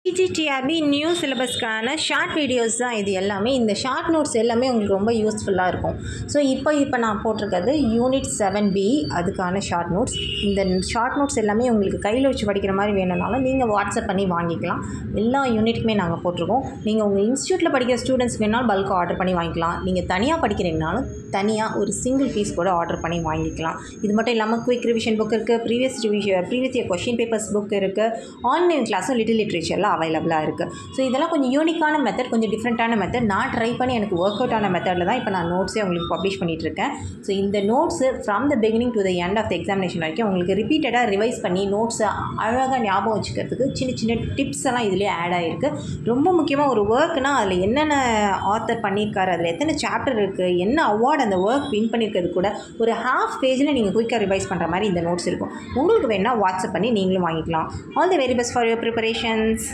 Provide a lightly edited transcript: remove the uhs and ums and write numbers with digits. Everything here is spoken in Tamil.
PGTRB நியூ சிலபஸ்க்கான ஷார்ட் வீடியோஸ் தான் இது எல்லாமே. இந்த ஷார்ட் நோட்ஸ் எல்லாமே உங்களுக்கு ரொம்ப யூஸ்ஃபுல்லாக இருக்கும். ஸோ இப்போ நான் போட்டிருக்கிறது யூனிட் 7B அதுக்கான ஷார்ட் நோட்ஸ். இந்த ஷார்ட் நோட்ஸ் எல்லாமே உங்களுக்கு கையில் வச்சு படிக்கிற மாதிரி வேணும்னாலும் நீங்கள் வாட்ஸ்அப் பண்ணி வாங்கிக்கலாம். எல்லா யூனிட்டுக்குமே நாங்கள் போட்டிருக்கோம். நீங்கள் உங்கள் இன்ஸ்டியூட்டில் படிக்கிற ஸ்டூடெண்ட்ஸ் வேணாலும் பல்காக ஆர்டர் பண்ணி வாங்கிக்கலாம். நீங்கள் தனியாக படிக்கிறீங்கனாலும் தனியாக ஒரு சிங்கிள் பீஸ் கூட ஆர்டர் பண்ணி வாங்கிக்கலாம். இது மட்டும் இல்லாமல் குயிக் ரிவிஷன் புக் இருக்குது, previous year question papers book இருக்குது, ஆன்லைன் கிளாஸும் லிட்டில் லிட்ரேச்சரில் அவைலபிளாக இருக்குது. ஸோ இதெல்லாம் கொஞ்சம் யூனிக்கான மெத்தட், கொஞ்சம் டிஃப்ரெண்ட்டான மெத்தட். நான் ட்ரை பண்ணி எனக்கு ஒர்க் அவுட் ஆன மெத்தடில் தான் இப்போ நான் நோட்ஸே உங்களுக்கு பப்ளிஷ் பண்ணிகிட்ருக்கேன். ஸோ இந்த notes from the beginning to the end of the examination வரைக்கும் உங்களுக்கு ரிப்பீட்டடாக ரிவைஸ் பண்ணி நோட்ஸை அழகாக ஞாபகம் வச்சுக்கிறதுக்கு சின்ன சின்ன டிப்ஸ் எல்லாம் இதிலே ஆட் ஆகிருக்கு. ரொம்ப முக்கியமாக ஒரு ஒர்க்னால் அதில் என்னென்ன ஆத்தர் பண்ணியிருக்காரு, அதில் எத்தனை சாப்டர் இருக்குது, என்ன அவார்டு அந்த ஒர்க் வின் பண்ணியிருக்கிறது கூட ஒரு ஹாஃப் பேஜில் நீங்கள் குயிக்காக ரிவைஸ் பண்ணுற மாதிரி இந்த நோட்ஸ் இருக்கும். உங்களுக்கு வேணால் வாட்ஸ்அப் பண்ணி நீங்களும் வாங்கிக்கலாம். All the very best for your preparations.